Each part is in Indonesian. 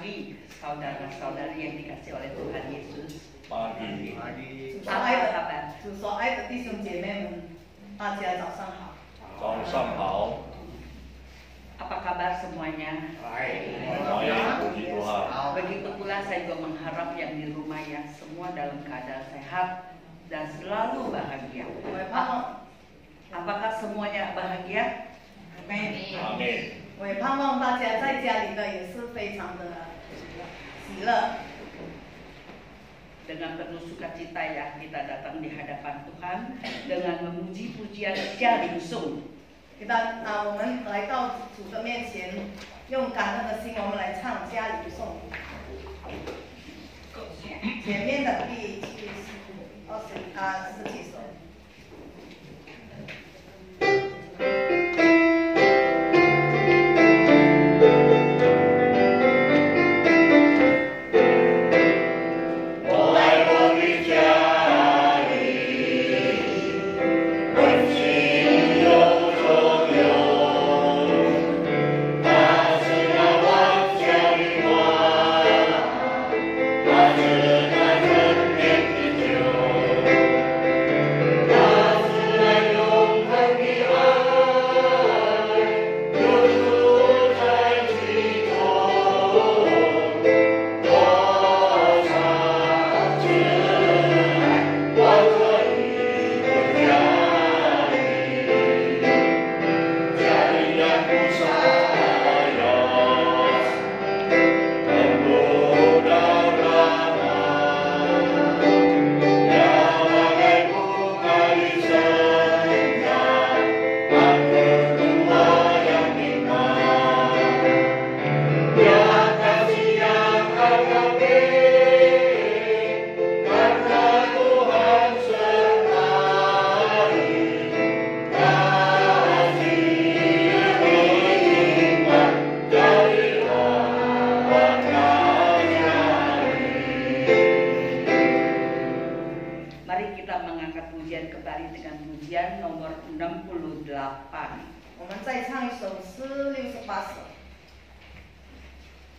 pagi, saudara-saudari yang dikasih oleh Tuhan Yesus. Pagi. Apa kabar? 主所爱的弟兄姐妹们，大家早上好。早上好。 Apa kabar semuanya? Baik, puji Tuhan. Begitu pula saya juga mengharap yang di rumah ya semua dalam keadaan sehat dan selalu bahagia. Apakah semuanya bahagia? Amin。 Amin. 我也盼望大家在家里的也是非常的喜乐。 Dengan penuh sukacita ya kita datang di hadapan Tuhan dengan memuji pujian Jia Ling Sung. 我们来到主的面前，用感恩的心，我们来唱家里颂。前面的第十几首。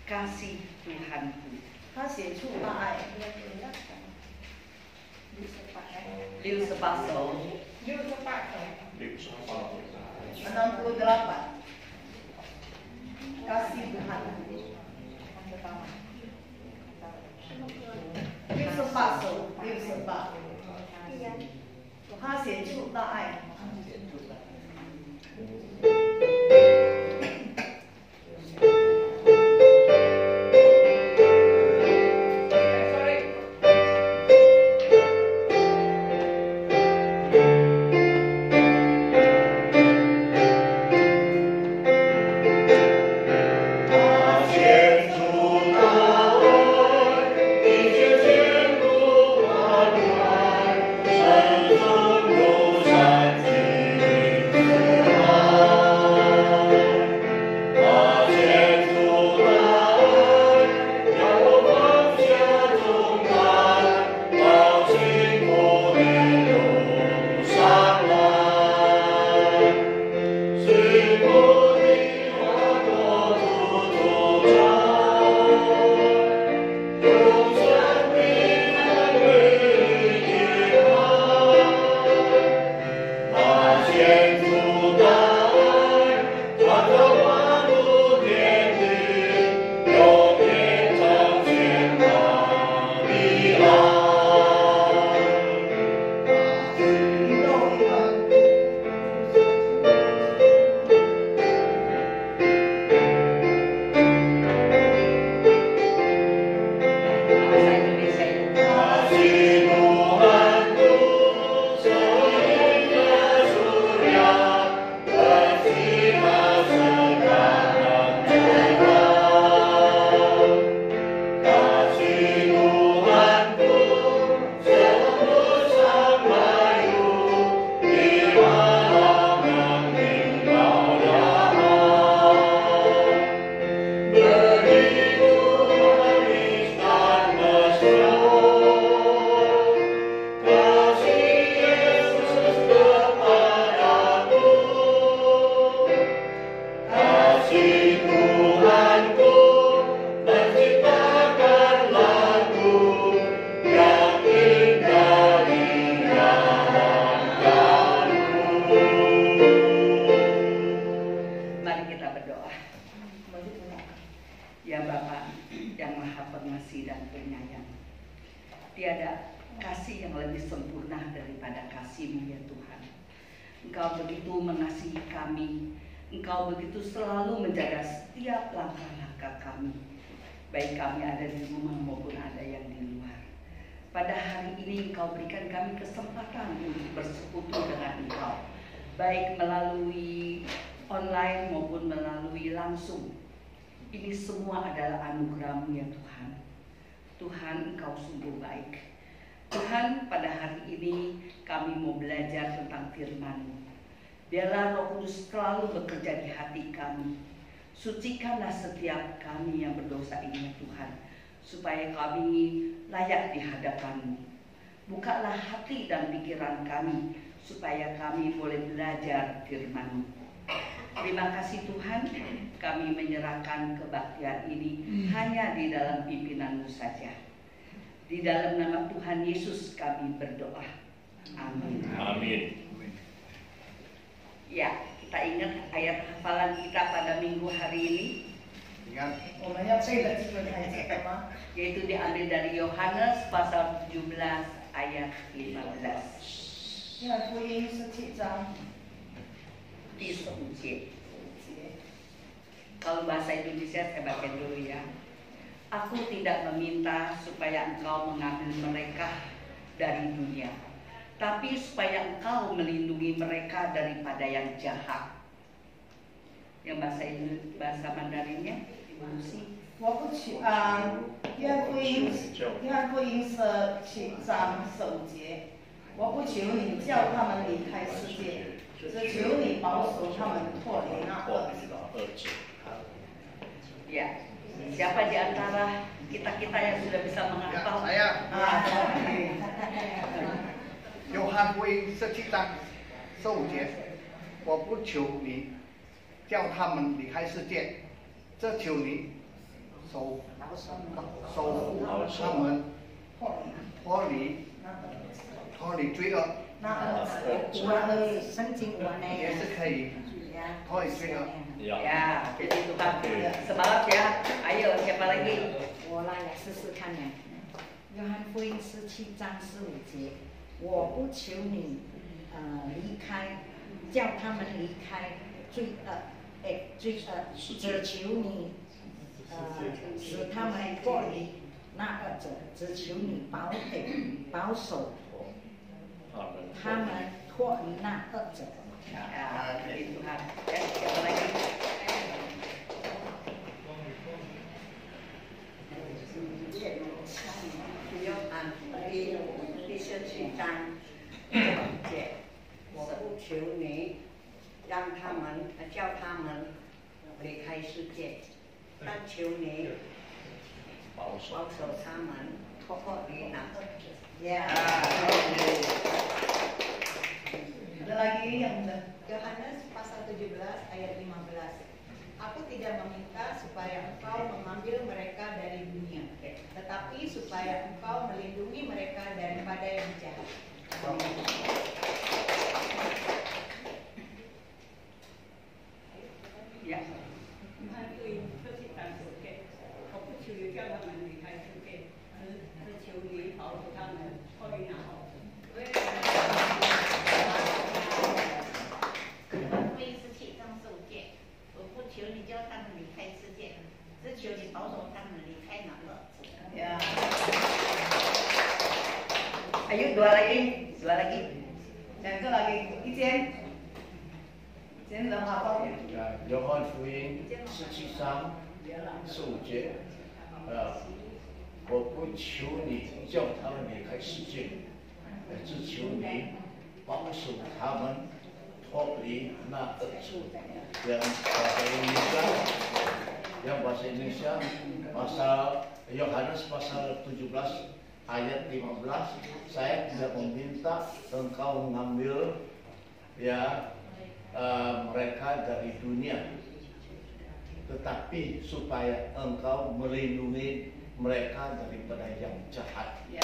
Kasih Tuhanku. 他写出大爱。68首。 68. Kasih Tuhan. 68首68。他写出大爱。 我 Ya Bapa yang Maha Pengasih dan Penyayang, tiada kasih yang lebih sempurna daripada kasih-Mu ya Tuhan. Engkau begitu mengasihi kami, Engkau begitu selalu menjaga setiap langkah-langkah kami, baik kami ada di rumah maupun ada yang di luar. Pada hari ini Engkau berikan kami kesempatan untuk bersekutu dengan Engkau, baik melalui online maupun melalui langsung. Ini semua adalah anugerah-Mu ya Tuhan. Tuhan, Engkau sungguh baik. Tuhan, pada hari ini kami mau belajar tentang firman-Mu. Biarlah Roh Kudus selalu bekerja di hati kami. Sucikanlah setiap kami yang berdosa ini ya Tuhan, supaya kami layak di hadapan-Mu. Bukalah hati dan pikiran kami, supaya kami boleh belajar firman-Mu. Terima kasih Tuhan, kami menyerahkan kebaktian ini hanya di dalam pimpinan-Mu saja. Di dalam nama Tuhan Yesus kami berdoa. Amin. Amin. Ya, kita ingat ayat hafalan kita pada minggu hari ini. Ingat. 我们要背的经文还记得吗？ Yaitu diambil dari Yohanes pasal 17 ayat 15. 约翰福音17章 Di 15. Kalau bahasa Indonesia saya baca dulu ya. Aku tidak meminta supaya engkau mengambil mereka dari dunia, tapi supaya engkau melindungi mereka daripada yang jahat. Yang bahasa Mandarinnya, Ibu Lucy. 我不求约翰福音17章15节，我不求你叫他们离开世界，只求你保守他们脱离那恶者。 Ya, siapa di antara kita-kita yang sudah bisa menghafal? Saya. 约翰福音17章15节，我不求你叫他们离开世界，只求你守护他们脱离罪恶，也是可以脱离罪恶。 Ya, jadi Tuhan semangat ya. Ayo, siapa lagi? 我来试试看呢。约翰福音17章15节，我不求你离开，叫他们离开罪恶，只求你使他们脱离那恶者，只求你保守他们脱离那恶者。 Ya, jadi Tuhan. Ya, siapa lagi? 约翰福音第17章1节，我不求你让他们叫他们离开世界，但求你保守他们脱离那恶者。 Ya. Ada lagi yang muda? Yohanes pasal 17 ayat 15. Aku tidak meminta supaya engkau mengambil mereka dari dunia, tetapi supaya engkau melindungi mereka daripada yang jahat. Ya. 约翰福音17章9节，我不求你叫他们离开世界，只求你保守他们脱离那恶者。福音17章15节，我不求你叫他们离开世界，只求你保守他们离开那恶者。 Ya. Ayo, dua lagi. 两个lagi，一间能好好点。约翰福音17章15节，我不求你叫他们离开世界，只求你保守他们脱离那恶者。Yang bahasa Indonesia, pasal Yohanes pasal 17 ayat 15, saya tidak meminta engkau mengambil mereka dari dunia, tetapi supaya engkau melindungi mereka daripada yang jahat. Ya.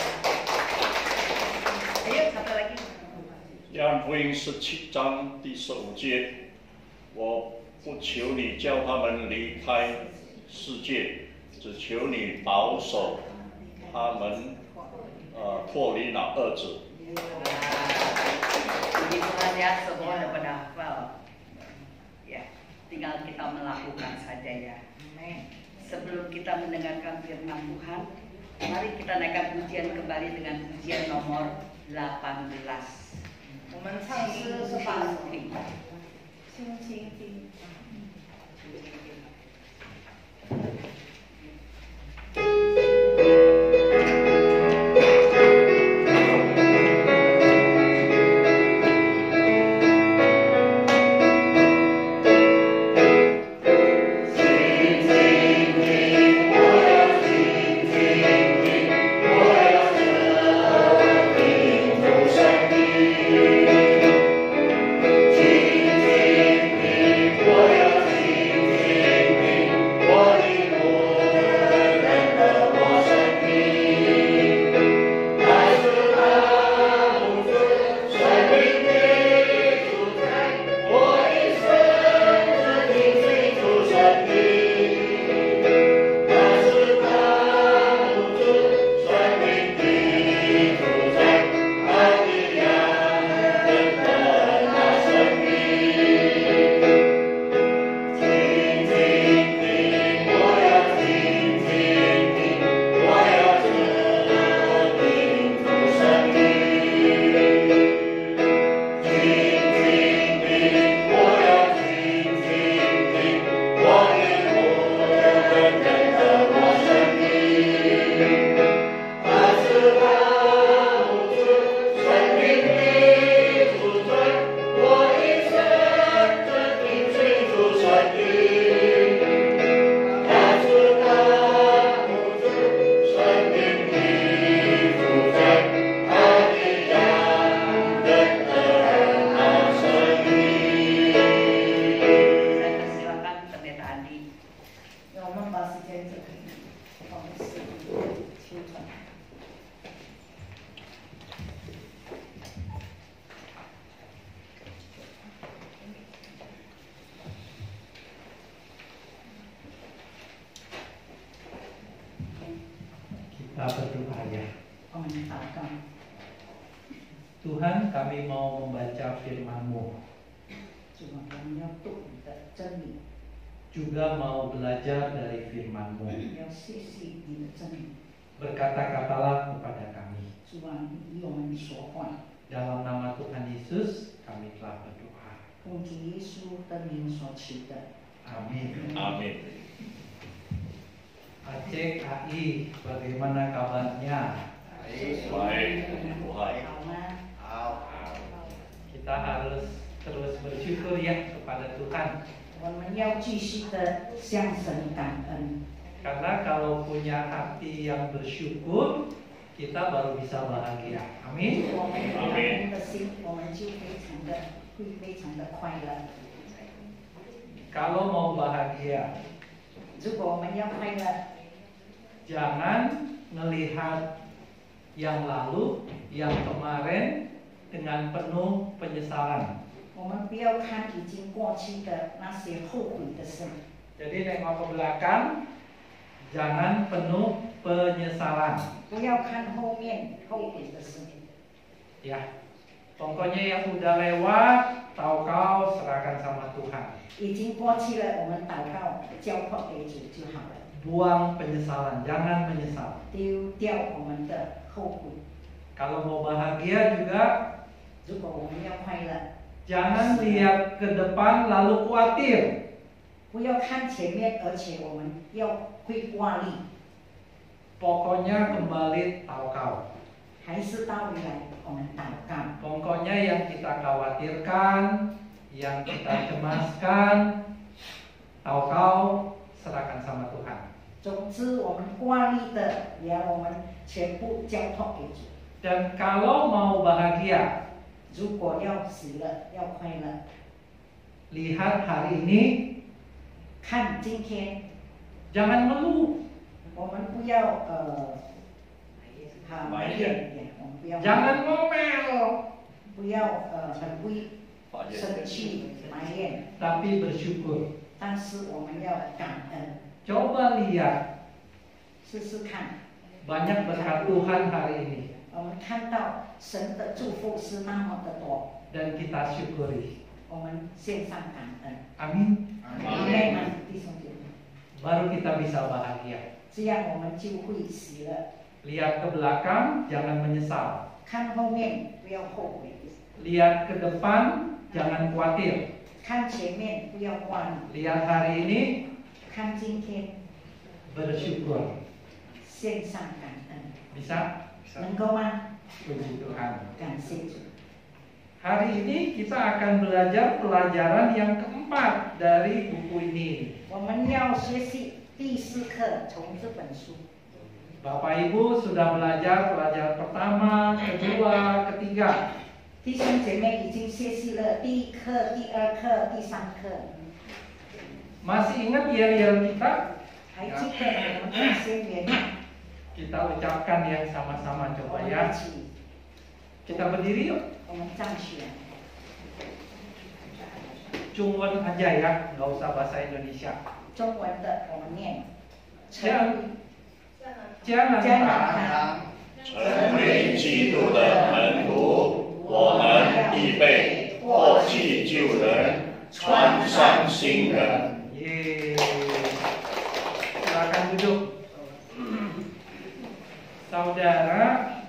Ayo, satu lagi. 约翰福音17章第15节，我不求你叫他们离开世界，只求你保守他们脱离那恶者。 Puji Tuhan ya, semua dapat hafal. Ya, tinggal kita melakukan saja ya. Sebelum kita mendengarkan firman Tuhan, mari kita naikkan pujian kembali dengan pujian nomor 18. 我们唱诗是把心倾听。 Kita berdoa ya. Tuhan, kami mau membaca firman-Mu. Juga mau belajar dari firman-Mu. Berkata-katalah kepada kami. Dalam nama Tuhan Yesus kami telah berdoa. Amin. Amin. Aceh AI, bagaimana kabarnya? Baik, puji Tuhan. Kita harus terus bersyukur ya kepada Tuhan. Karena kalau punya hati yang bersyukur, kita baru bisa bahagia. Amin. Amin. Kalau mau bahagia, jangan melihat yang lalu, yang kemarin dengan penuh penyesalan. Jadi nengok ke belakang, jangan penuh penyesalan. Ya, pokoknya yang udah lewat, tahu kau serahkan sama Tuhan. Buang penyesalan, jangan menyesal. Kalau mau bahagia juga, jangan lihat ke depan lalu khawatir. Pokoknya kembali tawakal. Pokoknya yang kita khawatirkan, yang kita cemaskan, tawakal, serahkan sama Tuhan. Dan kalau mau bahagia, lihat hari ini, jangan mengeluh. Jangan ngomel, tapi bersyukur. Coba lihat 试试看。 Banyak berkat Tuhan hari ini. 我们看到神的祝福是那么的多， Dan kita syukuri. 我们献上感恩。 Amin. 阿妹们，弟兄姐妹， Baru kita bisa bahagia. 这样我们就会喜乐。 Lihat ke belakang, jangan menyesal. 看后面不要后悔， Lihat ke depan, jangan khawatir. 看前面不要慌， Lihat hari ini, 看今天 bersyukur. 献上感恩， Bisa? 能够吗？ Puji Tuhan. 感谢主。 Hari ini kita akan belajar pelajaran yang keempat dari buku ini. 我们要学习第4课，从这本书。 Bapak Ibu sudah belajar pelajaran pertama, kedua, ketiga. 弟兄姐妹已经学习了第1课、第2课、第3课， Masih ingat yel-yel kita? 还记得我们这些原因？ Kita ucapkan ya sama-sama 我 coba 们 ya. 一起， Kita berdiri yuk. 我们站起来。 Cungwen aja ya, nggak usah bahasa Indonesia. 中文的我们念， Jangan 加拿 jangan 大。 成为基督的门徒，我们必备过去旧人，穿上新人。 Yeay. Silakan duduk. Saudara,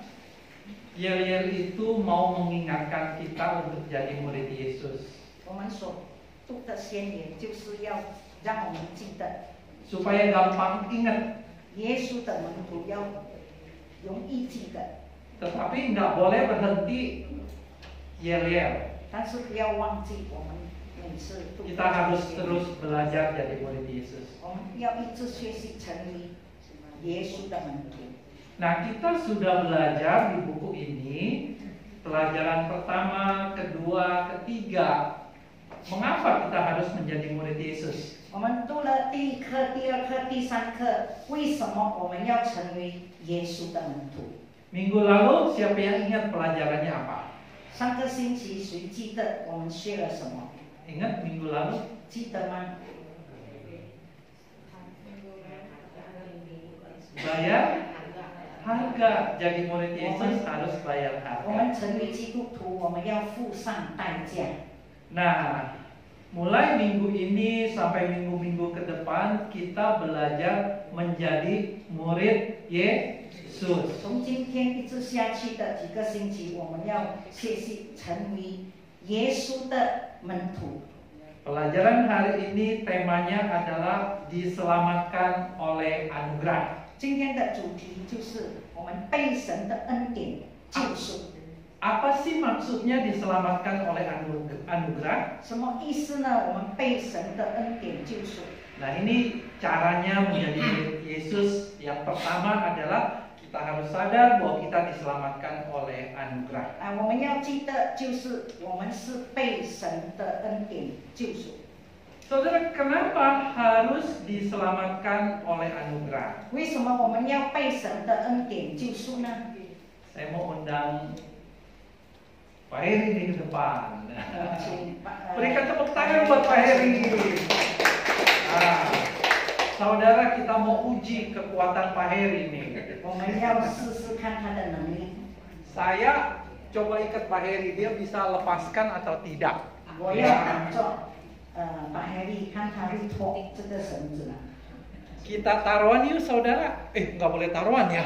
yel-yel itu mau mengingatkan kita untuk jadi murid Yesus. 我们所读的宣言就是要让我们记得， Supaya gampang ingat, 耶稣的门徒要容易记得， tetapi nggak boleh berhenti yel-yel. 但是不要忘记我们每次读的 Kita harus 宣言 terus belajar jadi murid Yesus. 我们要一直学习成为耶稣的门徒。 Nah, kita sudah belajar di buku ini pelajaran pertama, kedua, ketiga. Mengapa kita harus menjadi murid Yesus? 我们读了第1课、第2课、第3课，为什么我们要成为耶稣的门徒？ Minggu lalu siapa yang ingat pelajarannya apa? 上个星期谁记得我们学了什么？ Ingat minggu lalu? 记得吗？ Bayar harga. Jadi murid Yesus harus bayar 我们 harga. 成为基督徒，我们要付上代价。 Nah, mulai minggu ini sampai minggu-minggu ke depan kita belajar menjadi murid Yesus. 从今天一直下去的几个星期，我们要学习成为耶稣的门徒。 Pelajaran hari ini temanya adalah diselamatkan oleh anugerah. 今天的主题就是我们被神的恩典救赎。 Apa sih maksudnya diselamatkan oleh anugerah? 什么意思呢？我们被神的恩典救赎。 Nah, ini caranya menjadi murid Yesus. Yang pertama adalah kita harus sadar bahwa kita diselamatkan oleh anugerah. 我们要记得，就是我们是被神的恩典救赎。 Saudara, kenapa harus diselamatkan oleh anugerah? 为什么我们要被神的恩典救赎呢？ Saya mau undang Pak Heri di depan. 请 Berikan tepuk tangan buat Pak Heri. Nah, saudara, kita mau uji kekuatan Pak Heri nih. 我们要试试看他的能力。 Saya coba ikat Pak Heri, dia bisa lepaskan atau tidak. 我要打坐，把海里看他会脱这个绳子了。 Kita taruhan yuk saudara. Nggak boleh taruhan ya.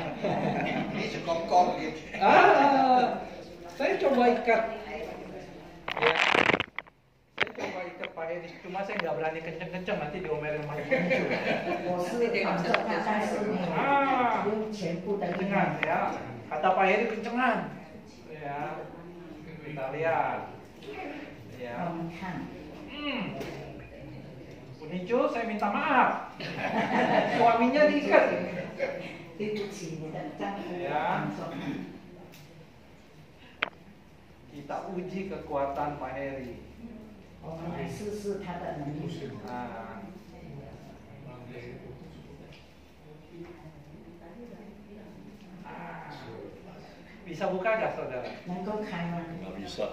Ini sekongkong gitu. Saya coba ikat. Ya. Saya coba ikat Pak Heri. Cuma saya nggak berani kenceng-kenceng, nanti diomelin sama ibu. 我是绑着他，但是没有不用全部的力 Kencengan 量。 ya. Kata Pak Heri kencengan. Ya. Kita lihat. Ya. 我们看， Bunicu, saya minta maaf. Suaminya diikat. 对不起，你的丈夫 Ya. 绑着他。 Kita uji kekuatan Pak Heri. 我们来试试他的能力。 Nah. Bisa buka gak saudara? 能够开吗？ Nggak bisa.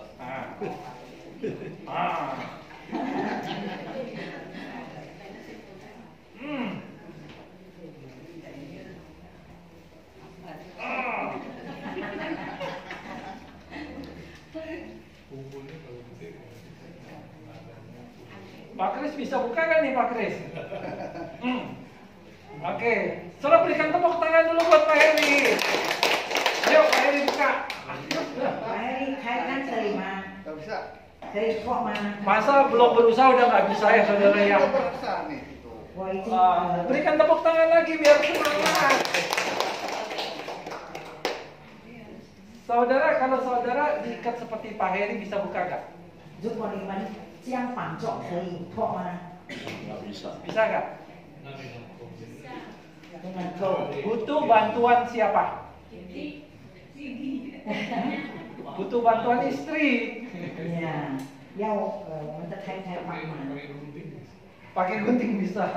Kris bisa buka kan nih Pak Kris? Oke, saudara berikan tepuk tangan dulu buat Pak Heri. Ayo Pak Heri buka. Pak Heri kaitkan terima. Gak bisa. Dari kok mana? Masa belum berusaha udah nggak bisa ya saudara ya? Berusaha nih. Wah, itu, Berikan tepuk tangan lagi biar semangat. Saudara, kalau saudara diikat seperti Pak Heri bisa buka nggak? 如果你们这样绑住可以破吗？ Nggak bisa. Bisa nggak? dengan kau. Butuh bantuan siapa? Butuh bantuan istri. Ya,要我们的太太帮忙。 Pakai gunting bisa.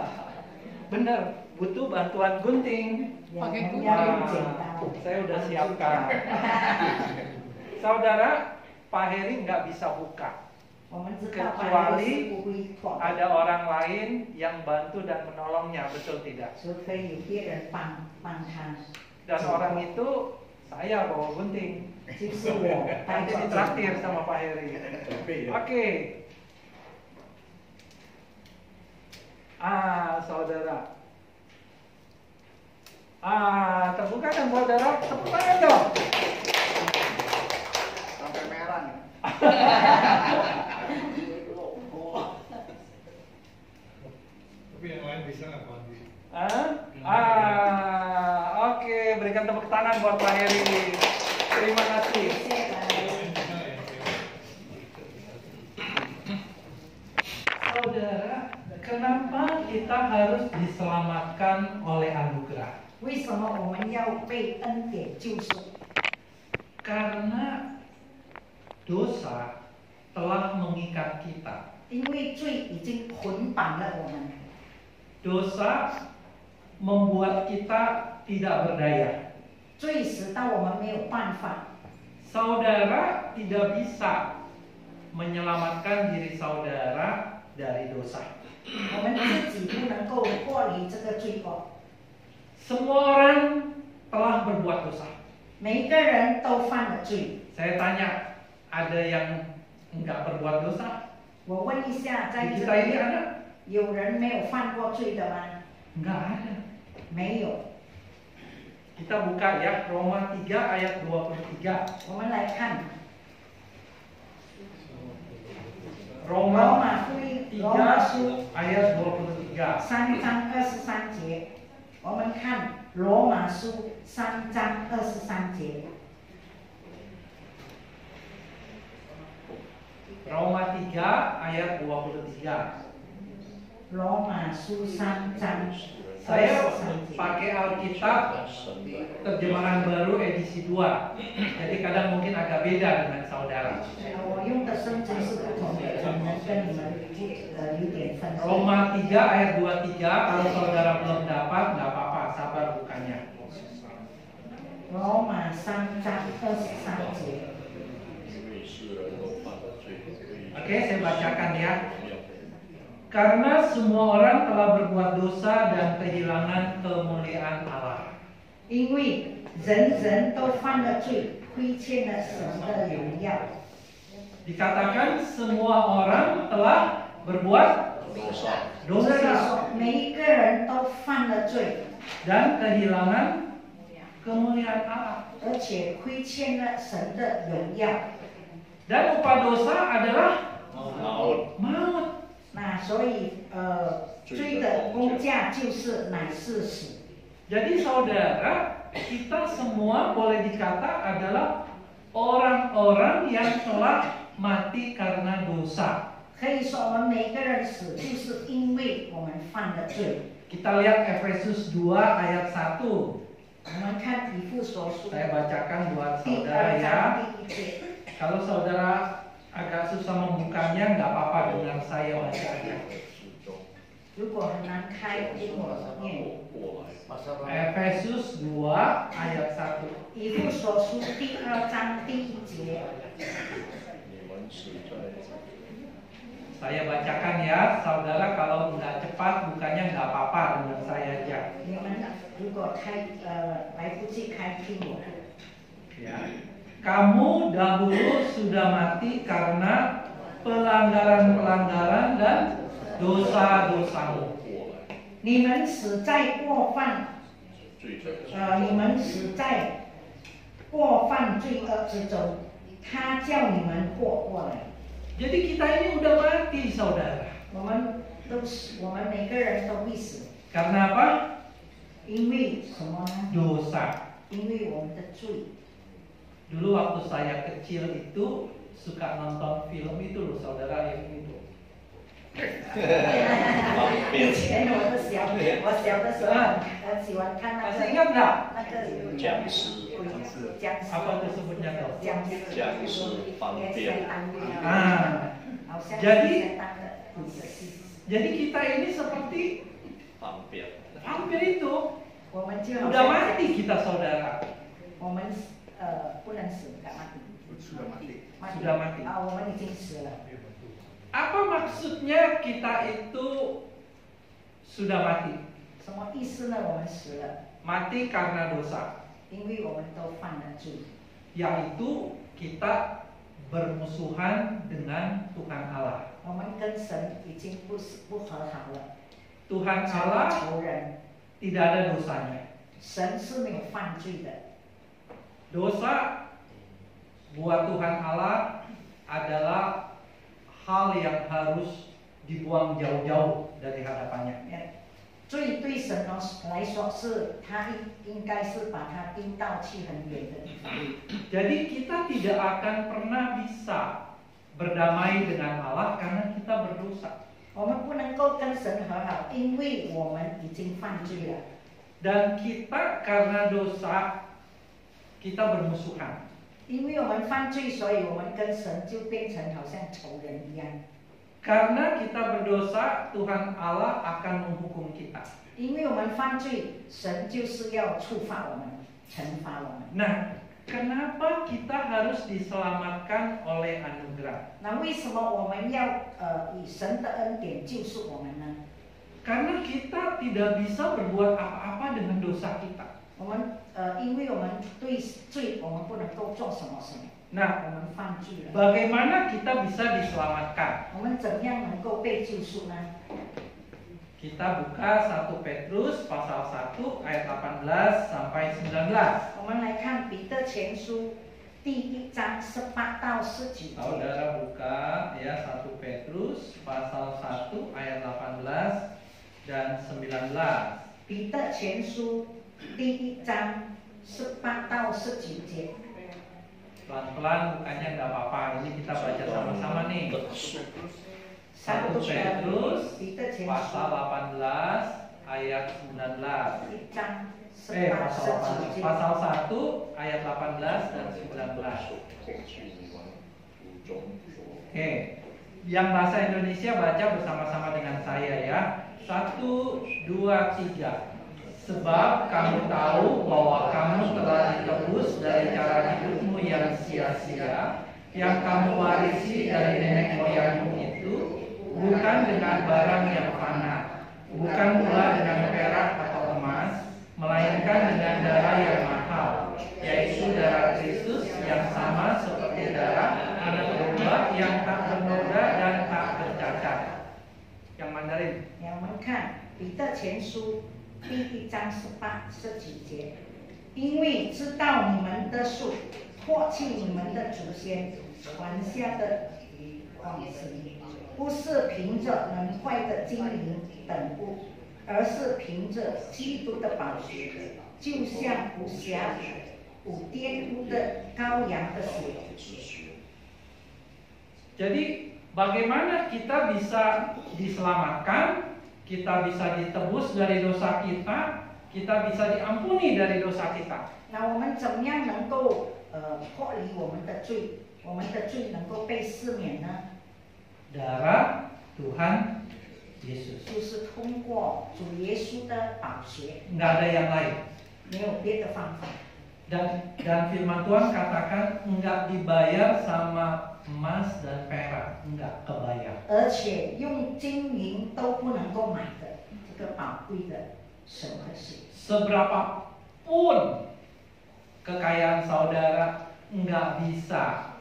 Bener, butuh bantuan gunting. Pakai gunting. Saya udah siapkan. Saudara, Pak Heri nggak bisa buka. Kecuali ada orang lain yang bantu dan menolongnya, betul tidak? Dan orang itu saya bawa gunting. Nanti ditraktir sama Pak Heri. Oke. Saudara. Terbuka kan saudara? Tepuk tangan dong. Sampai merah nih. Tapi yang lain bisa nggak Pak? Oke, berikan tepuk tangan buat Pak Heri. Terima kasih. Saudara, kenapa kita harus diselamatkan oleh anugerah? Karena dosa telah mengikat kita. Dosa membuat kita tidak berdaya. Saudara tidak bisa menyelamatkan diri saudara dari dosa. Semua orang telah berbuat dosa. Saya tanya, ada yang enggak berbuat dosa? Di kita ini ada? Enggak ada. Kita buka ya, Roma 3 ayat 23. Roma 3 ayat 23. 3章23节，我们看罗马书3章23节。 Roma 3 ayat 23. Roma 3章 Saya pakai Alkitab terjemahan baru edisi 2. Jadi kadang mungkin agak beda dengan saudara. Roma 3 ayat 23. Kalau saudara belum dapat, nggak apa-apa, sabar bukannya. Roma 3章23节。 Oke, saya bacakan ya. Karena semua orang telah berbuat dosa dan kehilangan kemuliaan Allah. 因为人人都犯了罪，亏欠了神的荣耀。 Dikatakan semua orang telah berbuat dosa. 每一个人都犯了罪， dan kehilangan kemuliaan Allah. 而且亏欠了神的荣耀。 Dan upah dosa adalah maut. 那所以罪的工价就是乃是死。 Jadi saudara, kita semua boleh dikata adalah orang-orang yang telah mati karena dosa. 可以说我们每个人死，就是因为我们犯了罪。 Kita lihat Efesus 2 ayat 1. 我们看以弗所书 Saya bacakan buat 第 saudara 2 ya. 章第1节。 Kalau saudara agak susah membukanya, nggak apa-apa, dengan saya baca aja. 如果很难开，听我念。 Efesus 2 ayat 1. 以弗所书第2章第1节。 Saya bacakan ya, saudara kalau nggak cepat bukanya nggak apa-apa, dengan saya aja. 你们如果来不及开，听我。 Ya. Kamu dahulu sudah mati karena pelanggaran-pelanggaran dan dosa-dosamu. 你们死在过犯，你们死在过犯罪恶之中，他叫你们活过来。 Jadi kita ini udah mati, saudara. 我们每个人都必死。 Karena apa? 因为什么呢？ Dosa. 因为我们的罪。 Dulu waktu saya kecil itu suka nonton film itu loh, saudara, yang itu. 以前我小的时候很喜欢看那个。 Masih ingat nggak? 那个僵尸， Apa itu sebutnya tuh? 僵尸方便。 Jadi kita ini seperti 方便。 hampir itu. Udah mati kita, saudara. 我们不能死，nggak mati. Sudah mati. 我们已经死了。 Apa maksudnya kita itu sudah mati? 什么意思呢？我们死了。 Mati karena dosa. 因为我们都犯了罪。 Yaitu kita bermusuhan dengan Tuhan Allah. 我们跟神已经不和好了。 Tuhan Allah tidak ada dosanya. 神是没有犯罪的。 Dosa buat Tuhan Allah adalah hal yang harus dibuang jauh-jauh dari hadapannya. 罪对神来说是，他应该是把它丢到去很远的地方。 Jadi kita tidak akan pernah bisa berdamai dengan Allah karena kita berdosa. 我们不能够跟神和好，因为我们已经犯罪了。 Dan kita karena dosa kita bermusuhan. 因为我们犯罪，所以我们跟神就变成好像仇人一样。 Karena kita berdosa, Tuhan Allah akan menghukum kita. 因为我们犯罪，神就是要处罚我们，惩罚我们。 Nah, kenapa kita harus diselamatkan oleh anugerah? 那为什么我们要以神的恩典救赎我们呢？ Karena kita tidak bisa berbuat apa-apa dengan dosa kita. 我们因为我们对罪，我们不能够做什么。 Nah, 我们犯罪了。 bagaimana kita bisa diselamatkan? 我们怎样能够被救赎呢？ Kita buka 1 Petrus pasal 1 ayat 18 sampai 19. 我们来看彼得前书第1章18到19节。 Saudara buka ya 1 Petrus pasal 1 ayat 18 dan 19. 彼得前书第1章18到19节。 Pelan-pelan bukanya nggak apa-apa. Ini kita baca sama-sama nih. 1 Petrus pasal 18 ayat 19. Pasal 1 ayat 18 dan 19. Oke. Yang bahasa Indonesia baca bersama-sama dengan saya ya. 1, 2, 3. Sebab kamu tahu bahwa kamu telah ditebus dari cara hidupmu yang sia-sia, yang kamu warisi dari nenek moyangmu itu, bukan dengan barang yang fana, bukan pula dengan perak atau emas, melainkan dengan darah yang mahal, yaitu darah Kristus yang sama seperti darah anak domba yang tak bernoda dan tak bercacat. Yang Mandarin. Yang 我们看彼得前书第1章18、19节，因为知道你们的树唾弃你们的祖先传下的往昔，不是凭着能坏的金银等物，而是凭着基督的宝血，就像无瑕、无玷污的羔羊的血。 Jadi bagaimana kita bisa diselamatkan? Kita bisa ditebus dari dosa kita bisa diampuni dari dosa kita. 那我们怎么样能够脱离我们的罪？我们的罪能够被赦免呢？ Darah Tuhan Yesus. 就是通过主耶稣的宝血。 Nggak ada yang lain. 没有别的方法。 Dan firman Tuhan katakan enggak dibayar sama emas dan perak, enggak kebayar. 而且用金银都不能够买的这个宝贵的神的血。 Seberapapun kekayaan saudara enggak bisa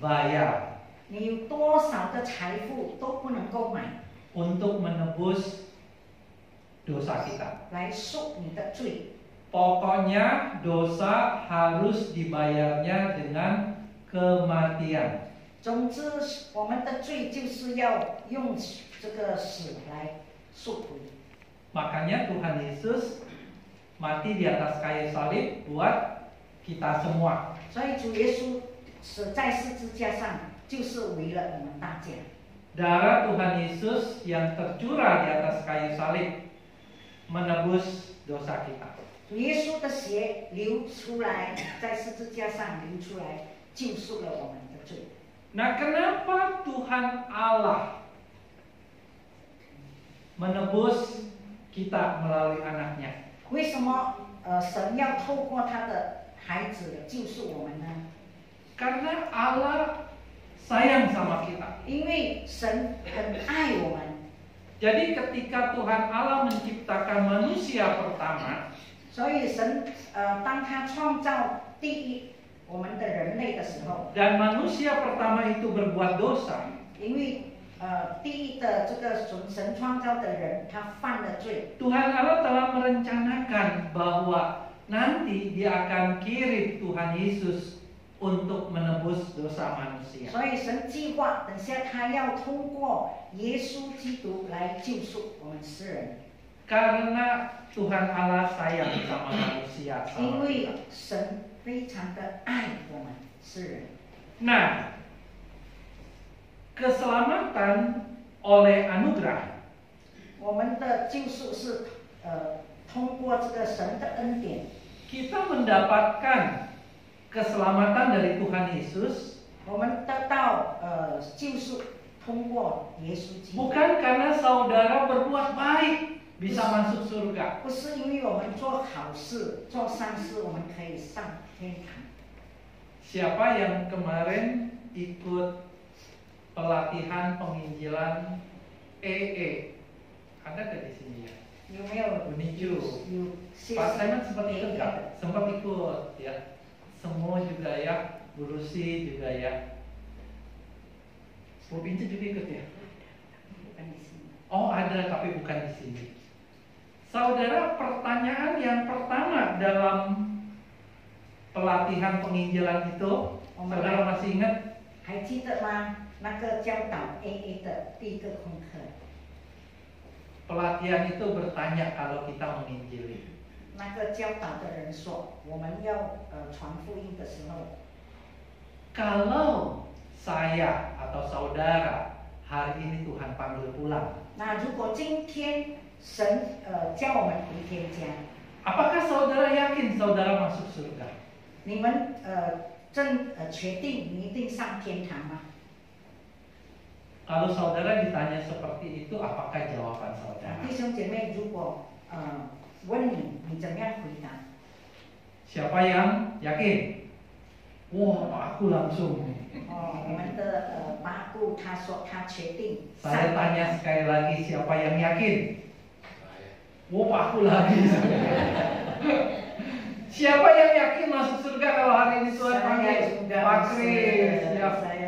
bayar. 你有多少的财富都不能够买。untuk menebus dosa kita. 来赎你的罪。 Pokoknya dosa harus dibayarnya dengan kematian. 总之，我们的罪就是要用这个死来赎回。 Makanya Tuhan Yesus mati di atas kayu salib buat kita semua. 所以主耶稣死在十字架上，就是为了我们大家。 Darah Tuhan Yesus yang tercurah di atas kayu salib menebus dosa kita. 主耶稣的血流出来，在十字架上流出来，救赎了我们的罪。 Nah, kenapa Tuhan Allah menebus kita melalui anaknya? 为什么神要透过他的孩子救赎我们呢？ Karena Allah sayang sama kita. 因为神很爱我们， Jadi ketika Tuhan Allah menciptakan manusia pertama, 所以神当他创造第一我们的人类的时候， dan manusia pertama itu berbuat dosa, 因为第一的这个神创造的人他犯了罪， Tuhan Allah telah merencanakan bahwa nanti Dia akan kirim Tuhan Yesus untuk menebus dosa manusia. 所以神计划等下他要通过耶稣基督来救赎我们世人。 Karena Tuhan Allah sayang sama manusia, 因 sama 为 kita. 神非常的爱我们世人。 Nah, keselamatan oleh anugerah 我们的救赎是通过这个神的恩典， kita mendapatkan keselamatan dari Tuhan Yesus 我们得到救赎通过耶稣基督。 bukan karena saudara berbuat baik bisa masuk surga. 不是因为我们做好事、做善事，我们可以上天堂。 Siapa yang kemarin ikut pelatihan penginjilan EE? Ada nggak di sini ya? 有没有 Uniju. 有谢 Pak 谢 Simon sempat ikut nggak? Sempat ikut ya. Semua juga ya. Bu Lucy juga ya. Bu Binti juga ikut ya? bukan di sini. Oh ada tapi bukan di sini. Saudara, pertanyaan yang pertama dalam pelatihan penginjilan itu, saudara masih ingat? 还记得吗？那个教导 AA 的第一个功课， Pelatihan itu bertanya kalau kita menginjili. 那个教导的人说，我们要传福音的时候， Kalau saya atau saudara hari ini Tuhan panggil pulang, 那如果今天神叫我们回天家， apakah saudara yakin saudara masuk surga? 你们确定你一定上天堂吗？ Kalau saudara ditanya seperti itu, apakah jawaban saudara? 弟兄姐妹，如果问你，你怎么样回答？ Siapa yang yakin? Wah, aku langsung. 我们的巴布他说他确定。 Saya tanya sekali lagi, siapa yang yakin? Wah, aku lagi. Siapa yang yakin masuk surga kalau hari ini Tuhan panggil? Pak Kris,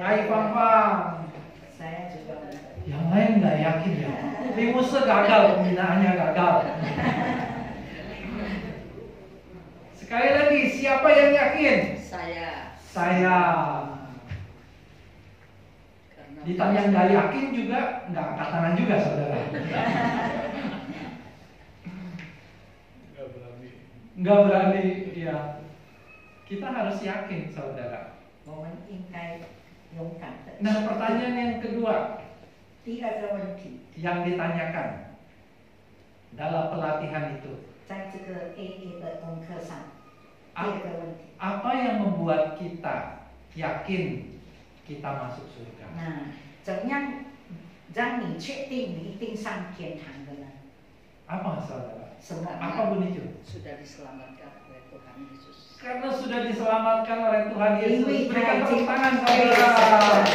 Hai Pang. Saya juga. Yang lain nggak yakin ya. Limusnya gagal, pembinaannya gagal. Sekali lagi, siapa yang yakin? Saya. Ditanya nggak yakin juga, nggak angkat tangan juga saudara. Nggak berani, ya. Kita harus yakin saudara. Nah, pertanyaan yang kedua yang ditanyakan dalam pelatihan itu, apa yang membuat kita yakin kita masuk surga? 怎样让你确定你一定上天堂的呢？ Apa saudara? 什么？ Apa bunyi itu? Sudah diselamatkan oleh Tuhan Yesus. Karena sudah diselamatkan oleh Tuhan Yesus. 因为 Berikan 他已 tepuk 经 tangan 被 saudara.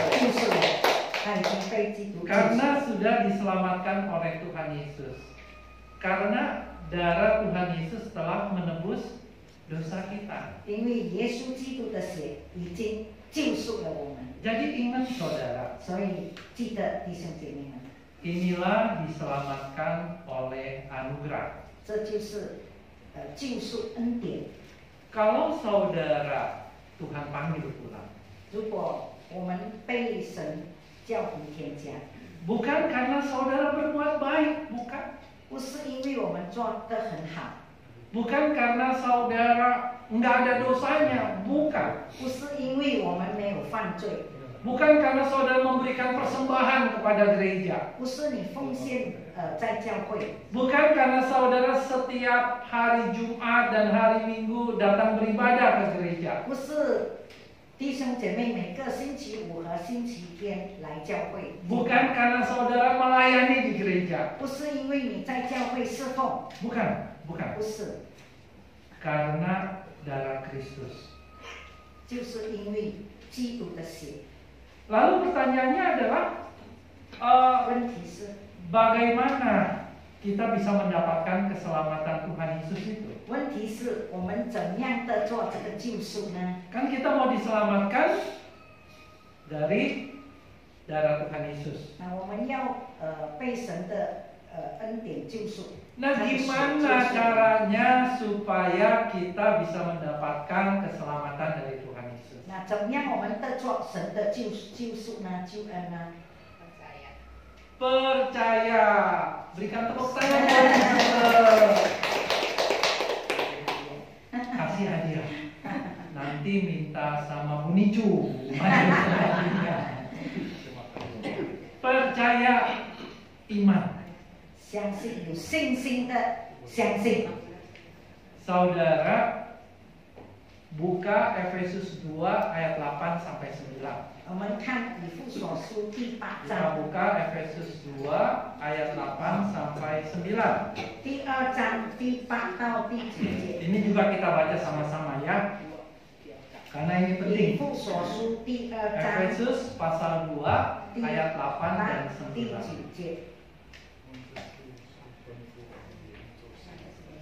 救赎了，他已经被基督救赎。 Karena sudah diselamatkan oleh Tuhan Yesus. Karena darah Tuhan Yesus telah menebus dosa kita. 因为耶稣基督的血已经救赎了我们。 Jadi ingat saudara, 所以记得弟兄姐妹们， inilah diselamatkan oleh anugerah. 这就是救赎恩典。 Kalau saudara Tuhan panggil pulang, 如果我们被神叫回天家， bukan karena saudara berbuat baik, bukan. 不是因为我们做得很好， Bukan karena saudara nggak ada dosanya, bukan. 不是因为我们没有犯罪， Bukan karena saudara memberikan persembahan kepada gereja. 不是你奉献在教会， Bukan karena saudara setiap hari Jumat dan hari Minggu datang beribadah ke gereja. 不是弟兄姐妹每个星期五和星期天来教会， Bukan karena saudara melayani di gereja. 不是因为你在教会侍奉， Bukan, bukan. 不是， Karena darah Kristus. 就是因为基督的血。 Lalu pertanyaannya adalah, 问题是， bagaimana kita bisa mendapatkan keselamatan Tuhan Yesus itu? 问题是我们怎样的做这个救赎呢？ Kan kita mau diselamatkan dari darah Tuhan Yesus. 那我们要被神的恩典救赎。 Nah, gimana caranya supaya kita bisa mendapatkan keselamatan dari Tuhan Yesus? 那怎么样我们的做神的救赎呢？救恩呢？ Percaya. Berikan tepuk tangan buat kasih hadiah. Nanti minta sama Municu. Percaya, iman. 相信，有信心的相信。 Saudara, buka Efesus 2 ayat 8 sampai 9. 我们看以弗所书第8 Kita 章， buka Efesus 2 ayat 8 sampai 9. 第2章第8到第9节。 Ini juga kita baca sama-sama ya. Karena ini 以 penting. 弗所书第2章 Efesus pasal 2 ayat 8 dan 第 9. 9节。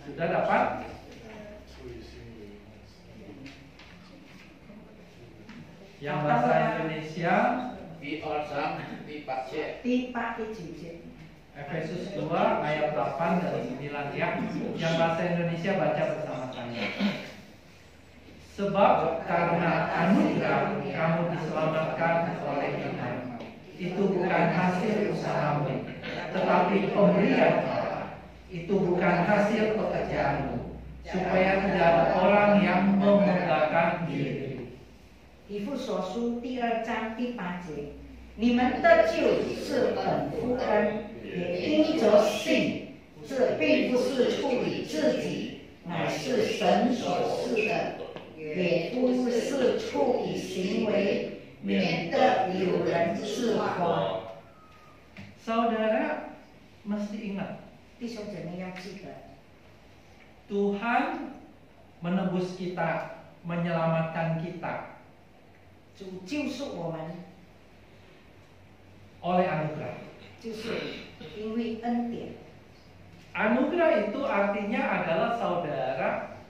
Sudah dapat? Yang bahasa Indonesia di Al-Sam di Pasir. 第8、第9节。 Efesus 2 ayat 8 dan 9 ya. Yang bahasa Indonesia baca bersama saya. Sebab karena anugerah kamu diselamatkan oleh Tuhan. Itu bukan hasil usahamu, tetapi pemberian Allah. Itu bukan hasil pekerjaanmu, supaya tidak ada orang yang membanggakan diri. 以弗所书第2章第8节，你们的救是本乎恩，也因着信。这并不是出于自己，乃是神所赐的，也不是出于行为，免得有人自夸。 Saudara mesti ingat, 弟兄姐妹要记得， Tuhan menebus kita, menyelamatkan kita 主救赎我们， oleh anugerah. 就是因为恩典。 Anugerah itu artinya adalah saudara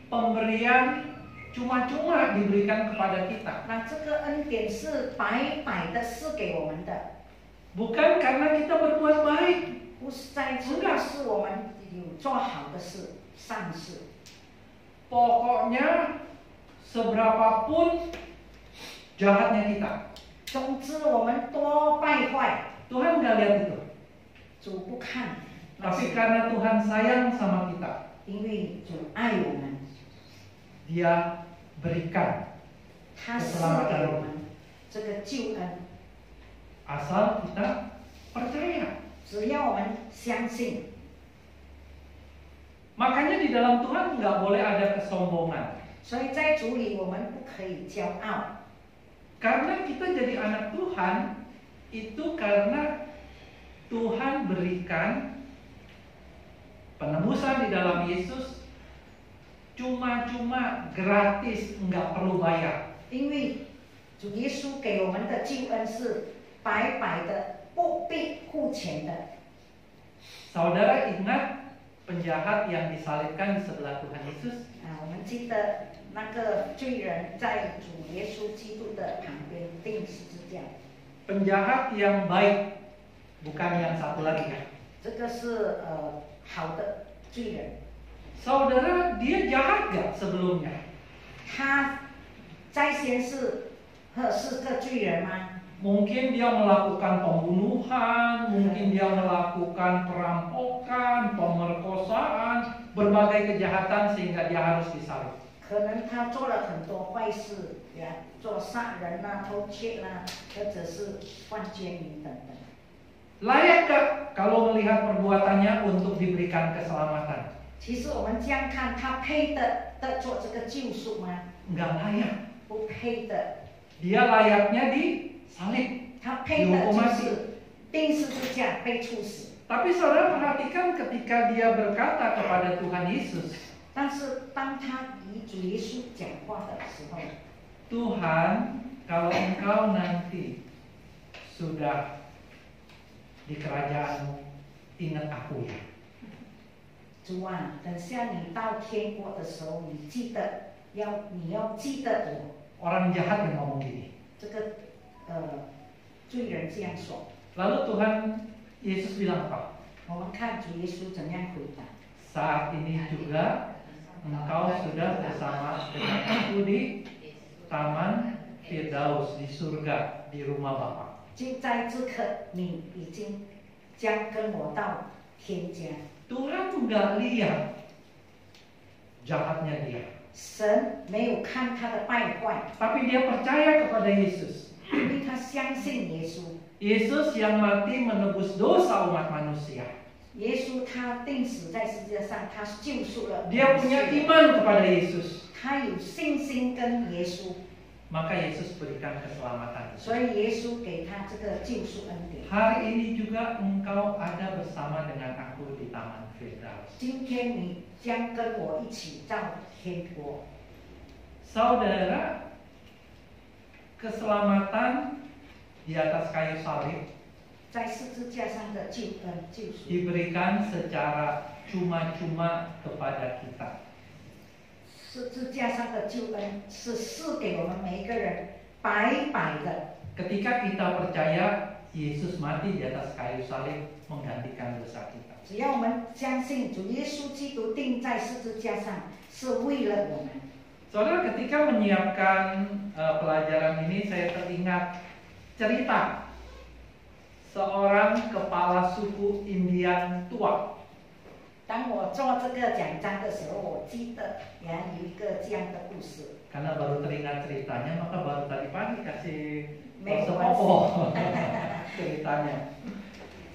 pemberian cuma-cuma diberikan kepada kita. 那这个恩典是白白的赐给我们的， Bukan karena kita berbuat baik. 不是在这个是我们有做好的事、善事。 Pokoknya seberapapun jahatnya kita, 总之，我们多败坏， Tuhan nggak lihat itu. 主不看， Tapi karena Tuhan sayang sama kita, 因为主爱我们， Dia berikan 他赐给我们这个救恩。 asal kita percaya. 只要我们相信， Makanya di dalam Tuhan nggak boleh ada kesombongan. 所以在主里我们不可以骄傲， Karena kita jadi anak Tuhan, itu karena Tuhan berikan penebusan di dalam Yesus cuma-cuma gratis, nggak perlu bayar. 因为主耶稣给我们的救恩是白白的，不必付钱的。 Saudara ingat penjahat yang disalibkan di sebelah Tuhan Yesus? 我们记得那个罪人在主耶稣基督的旁边钉十字架。 Penjahat yang baik, bukan yang satu lagi ya. 这个是好的罪人。 Saudara, dia jahat gak sebelumnya? 他在先是个罪人吗？ Mungkin dia melakukan pembunuhan, mungkin dia melakukan perampokan, pemerkosaan, berbagai kejahatan sehingga dia harus disalib. 可能他做了很多坏事，呀，做杀人啦、偷窃啦，或者是犯奸淫等等。 Layak gak kalau melihat perbuatannya untuk diberikan keselamatan? 其实我们这样看，他配得做这个救赎吗？ Enggak layak. 不配的。 Dia layaknya disalib, 他配的 dihukum 就 mati. 是钉十字架被处死。 Tapi saudara perhatikan ketika dia berkata kepada Tuhan Yesus, 但是当他与主耶稣讲话的时候， Tuhan, kalau engkau nanti sudah di kerajaanmu, ingat aku ya. 主啊，等下你到天国的时候，你要记得我。 Orang jahat yang ngomong gini. 这个罪人这样说。 Lalu Tuhan Yesus bilang apa? 我们看主耶稣怎样回答。 Saat ini juga engkau sudah bersama dengan aku di Taman Firdaus, di surga, di rumah Bapa. 就在这刻，你已经将跟我到天家。 Tuhan nggak lihat jahatnya dia. 神没有看他的败坏， Tapi dia percaya kepada Yesus. 因为他相信耶稣。 Yesus yang mati menebus dosa umat manusia. 耶稣他定死在十字架上，他救赎了。 Dia punya iman kepada Yesus. 他有信心跟耶稣， Maka Yesus berikan keselamatan. 所以耶稣给他这个救赎恩典。 Hari ini juga engkau ada bersama dengan aku di Taman Firdaus. 今天你将跟我一起到天国。 Saudara, keselamatan di atas kayu salib 在十字架上的救恩救赎， diberikan secara cuma-cuma kepada kita. 十字架上的救恩是赐给我们每一个人白白的。 Ketika kita percaya Yesus mati di atas kayu salib menggantikan dosa kita. 只要我们相信主耶稣基督钉在十字架上，是为了我们。 Saudara, ketika menyiapkan pelajaran ini saya teringat cerita seorang kepala suku Indian tua. 当我做这个讲章的时候，我记得有一个这样的故事。 Karena baru teringat ceritanya, maka baru tadi pagi kasih Mekopo. ceritanya.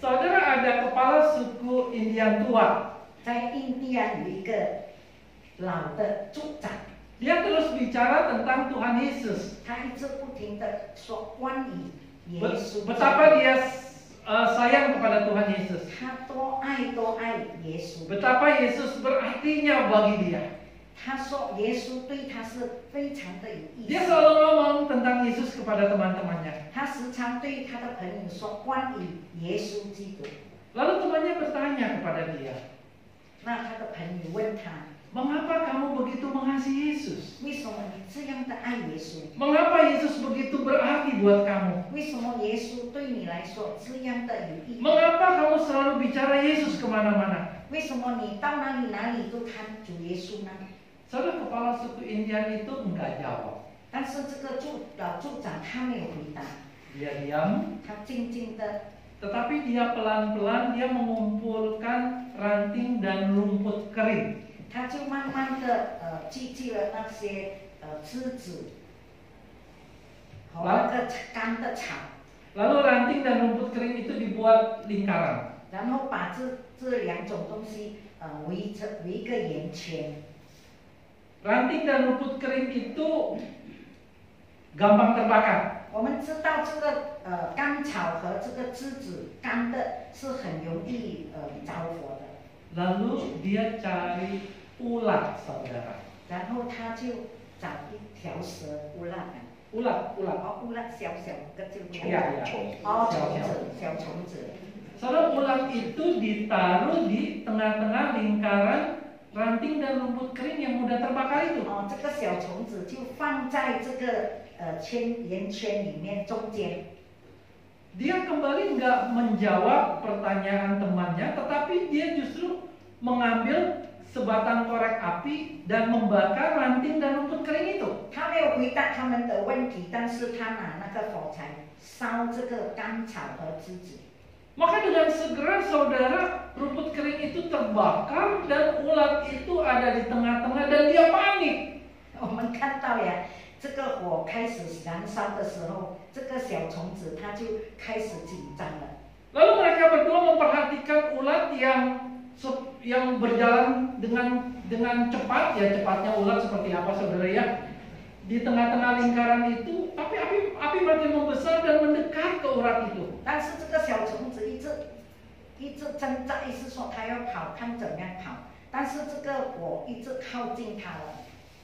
Saudara, ada kepala suku Indian tua. 在印第安有一个老的族长， Dia terus bicara tentang Tuhan Yesus. 他一直不停的说关于耶稣， Betapa dia sayang kepada Tuhan Yesus. 他多爱耶稣， Betapa Yesus berartinya bagi dia. 他说耶稣对他是非常的有意 Dia 思。 selalu ngomong tentang Yesus kepada teman-temannya. 他时常对他的朋友说关于耶稣基督。 Lalu temannya bertanya kepada dia, 那他的朋友问他， mengapa kamu begitu mengasihi Yesus? 为什么你这样的爱耶稣？ Mengapa Yesus begitu berarti buat kamu? 为什么耶稣对你来说这样的有意义？ Mengapa kamu selalu bicara Yesus kemana-mana? 为什么你到哪里都谈主耶稣呢？ Saudara, kepala suku Indian itu enggak jawab. 但是这个老族长他没有回答， Dia diam, 他静静的， tetapi dia pelan-pelan dia mengumpulkan ranting dan rumput kering. 他就慢慢的聚集了那些枝子和那个干的草， Lalu ranting dan rumput kering itu dibuat lingkaran. 然后把这两种东西围一个圆圈。 Ranting dan rumput kering itu gampang terbakar. 我们知道这个干草和这个枝子干的是很容易着火的。 Lalu dia cari ulat, saudara. 然后他就找一条蛇ulat， Ulat. ulat 小个就 Ya, ya. 小虫子。 Saudara, ulat itu ditaruh di tengah-tengah lingkaran ranting dan rumput kering yang mudah terbakar itu. 这个小虫子就放在这个圆圈里面中间。dia kembali nggak menjawab pertanyaan temannya, tetapi dia justru mengambil sebatang korek api dan membakar ranting dan rumput kering itu. 他没有回答他们的问题，但是他拿那个火柴烧这个干草和枝子。 Maka dengan segera saudara, rumput kering itu terbakar dan ulat itu ada di tengah-tengah dan dia panik. 我们看到呀，这个火开始燃烧的时候，这个小虫子它就开始紧张了。 Lalu mereka berdua memperhatikan ulat yang berjalan dengan cepat, ya cepatnya ulat seperti apa saudara ya, di tengah-tengah lingkaran itu, tapi api makin membesar dan mendekat ke ulat itu. 但是这个小虫子一直挣扎，一直说它要跑，看怎么样跑，但是这个火一直靠近它了。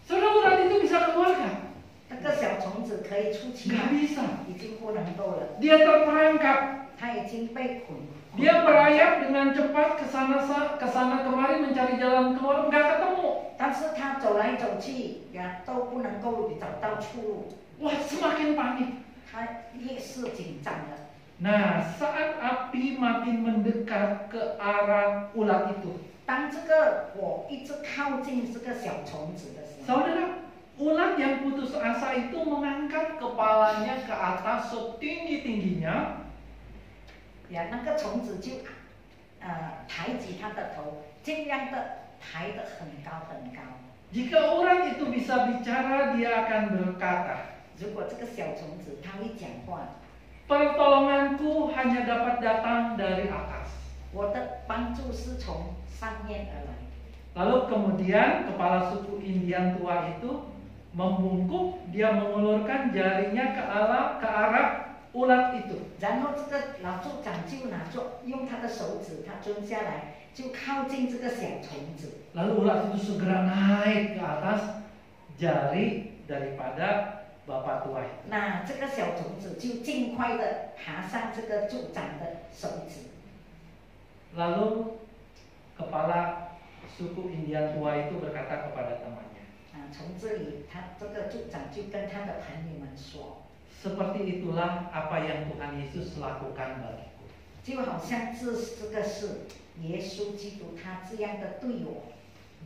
Saudara, ulat itu bisa keluar kan? 那个小虫子可以出去吗？ Nggak bisa. 已经不能够了。 Dia terperangkap. 它已经被捆。 Dia merayap dengan cepat ke sana kemari mencari jalan keluar, nggak ketemu. 但是它走来走去呀，都不能够找到出路。 Wah, semakin panik. 它越是紧张了。 Nah, saat api makin mendekat ke arah ulat itu, 当这个火一直靠近这个小虫子的时候， saudara, ulat yang putus asa itu mengangkat kepalanya ke atas setinggi-tingginya. 呀，那个虫子就抬起它的头，尽量的抬得很高很高。 Jika ulat itu bisa bicara, dia akan berkata, 如果这个小虫子它会讲话， pertolonganku hanya dapat datang dari atas. 我的帮助是从上面而来。 Lalu kemudian kepala suku Indian tua itu membungkuk, dia mengulurkan jarinya ke arah ulat itu. 然后这个老族长就用他的手指，他蹲下来，就靠近这个小虫子。 Lalu ulat itu segera naik ke atas jari daripada bapak tua itu. 那这个小虫子就尽快的爬上这个族长的手指。 Lalu kepala suku Indian tua itu berkata kepada temannya, 从这里，这个族长就跟他的朋友们说。 seperti itulah apa yang Tuhan Yesus lakukan bagiku. 就好像这个是耶稣基督他这样的对我。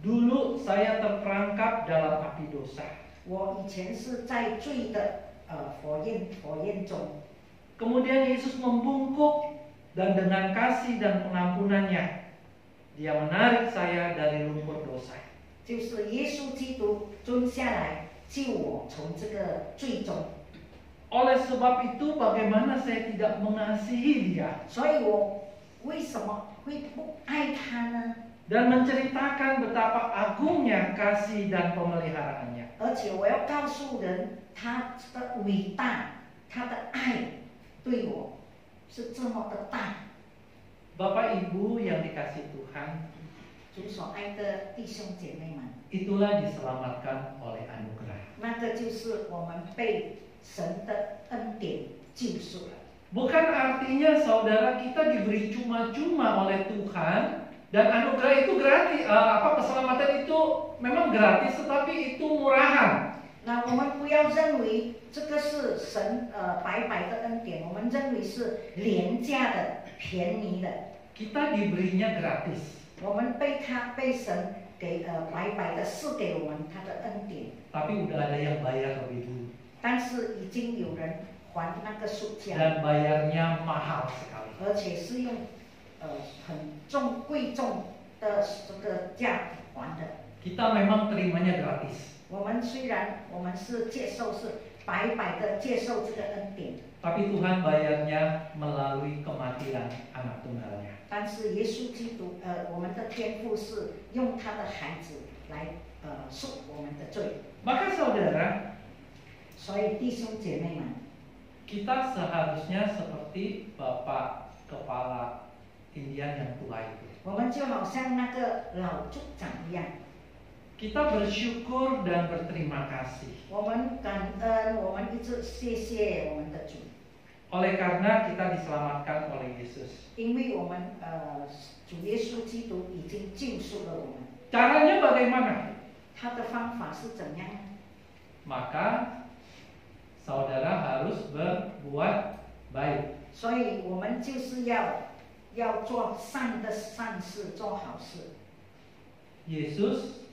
Dulu saya terperangkap dalam api dosa. 我以前是在罪的火焰中。 Kemudian Yesus membungkuk dan dengan kasih dan pengampunannya, Dia menarik saya dari lumpur dosa. 就是耶稣基督蹲下来救我从这个罪中。 Oleh sebab itu, bagaimana saya tidak mengasihi Dia 所以我为什么会不爱他呢？ dan menceritakan betapa agungnya kasih dan pemeliharaannya. 而且我要告诉人他的伟大，他的爱对我是这么的大。 Bapak Ibu yang dikasihi Tuhan, 主所爱的弟兄姐妹们， itulah diselamatkan oleh anugerah. 那个就是我们被神的恩典救赎了。 Bukan artinya saudara kita diberi cuma-cuma oleh Tuhan dan anugerah itu gratis. Keselamatan itu memang gratis, tetapi itu murahan. 那我们不要认为这个是神白白的恩典，我们认为是廉价的、便宜的。 Kita diberinya gratis. 我们被神给白白的赐给我们他的恩典。 Tapi udah ada yang bayar lebih dulu. 但是已经有人还那个赎价。 Dan bayarnya mahal sekali. 而且是用很贵重的这个价还的。 Kita memang terimanya gratis. 我们虽然我们是接受是白白的接受这个恩典， Tapi Tuhan bayarnya melalui kematian anak tunggalnya. 但是耶稣基督我们的天父是用他的孩子来赎我们的罪。 Maka saudara, 所以弟兄姐妹们， kita seharusnya seperti Bapak Kepala Indian yang tua itu. 我们就好像那个老族长一样， Kita bersyukur dan berterima kasih. 我们感恩，我们一直谢谢我们的主。 Oleh karena kita diselamatkan oleh Yesus. 因为我们主耶稣基督已经救赎了我们。 Caranya bagaimana? 他的方法是怎样？ Maka saudara harus berbuat baik. 所以我们就是要做善事，做好事。 Yesus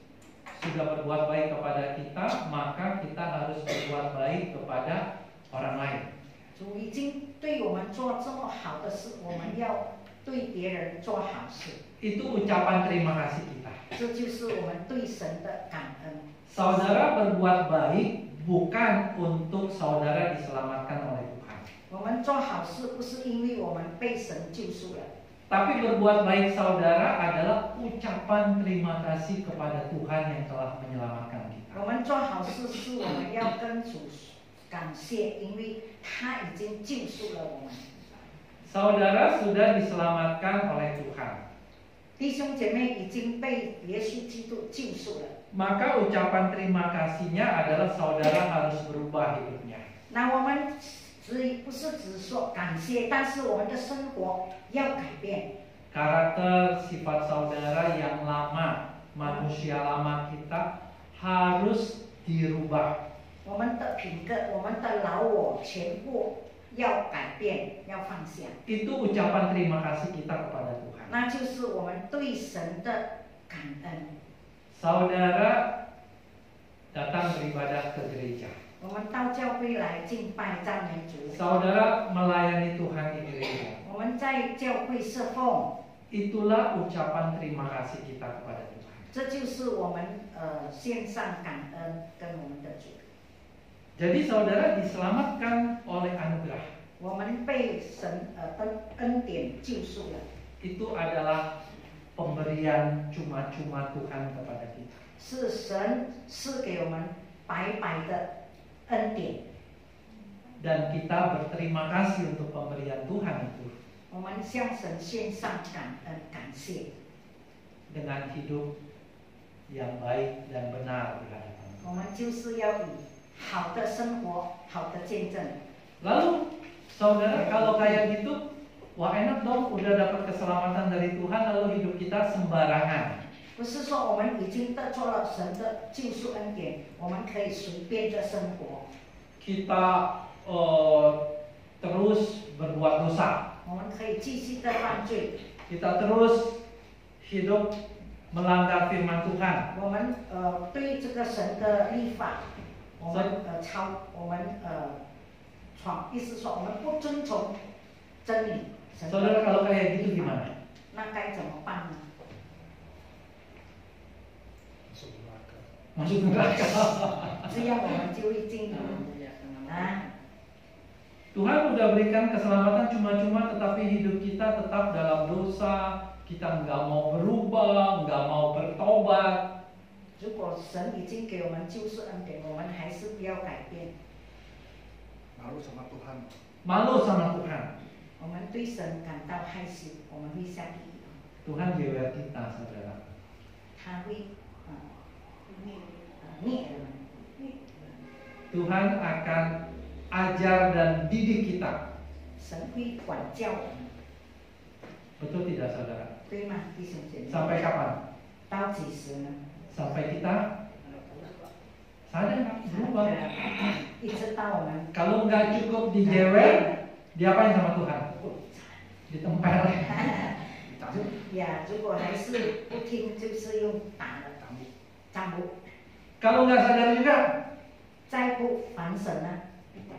sudah berbuat baik kepada kita, maka kita harus berbuat baik kepada orang lain. 主已经对我们做这么好的事，我们要对别人做好事。 Itu ucapan terima kasih kita. 这就是我们对神的感恩。 Saudara berbuat baik bukan untuk saudara diselamatkan oleh Tuhan. 我们做好事不是因为我们被神救赎了， Tapi berbuat baik saudara adalah ucapan terima kasih kepada Tuhan yang telah menyelamatkan kita. 我们做好事是我们要跟主感谢，因为他已经救赎了我们。 Saudara sudah diselamatkan oleh Tuhan. 弟兄姐妹已经被耶稣基督救赎了。 Maka ucapan terima kasihnya adalah saudara harus berubah hidupnya. 那我们不是只说感谢，但是我们的生活要改变。 Karakter sifat saudara yang lama, manusia lama kita harus dirubah. 我们的品格，我们的老我全部要改变，要放下。 Itu ucapan terima kasih kita kepada Tuhan. 那就是我们对神的感恩。 Saudara datang beribadah ke gereja. 我们到教会来敬拜赞美主。 Saudara melayani Tuhan di gereja. 我们在教会侍奉。 Itulah ucapan terima kasih kita kepada Tuhan. 这就是我们献上感恩跟我们的主。 Jadi saudara diselamatkan oleh anugerah. 我们被神恩典救赎了。 Itu adalah pemberian cuma-cuma Tuhan kepada kita. 是神赐给我们白白的恩典。 Dan kita berterima kasih untuk pemberian Tuhan itu. 我们向神献上感恩感谢。 Dengan hidup yang baik dan benar di hadapan Tuhan. 我们就是要以好的生活、好的见证。 Lalu saudara kalau kayak gitu, wah enak dong udah dapat keselamatan dari Tuhan lalu hidup kita sembarangan. 不是说我们已经得着了神的救赎恩典，我们可以随便的生活。 Kita terus berbuat dosa. 我们可以继续的犯罪。 Kita terus hidup melanggar firman Tuhan. 我们对这个神的律法，我们意思说我们不遵从真理。 Saudara kalau kayak gitu gimana? 那该怎么办呢？ Masuk neraka. 这样我们就会进入啊。 Tuhan udah berikan keselamatan cuma-cuma, tetapi hidup kita tetap dalam dosa. Kita nggak mau berubah, nggak mau bertobat. 如果神已经给我们救赎恩典，我们还是不要改变。 Malu sama Tuhan. Malu sama Tuhan. 我们对神感到害羞，我们会下地狱。 Tuhan jewer kita, saudara. 他会灭我们。 Tuhan akan ajar dan didik kita. 神会管教我们， Betul tidak, saudara? 对吗，弟兄姐妹？ Sampai kapan? 到几时呢？ Sampai kita sadar, berubah. 一直到我们 Kalau nggak cukup dijewer, diapain sama Tuhan? Ditempel. 呀，如果还是不听，就是用打的掌目。 Kalau nggak sadar juga, 再不反省呢，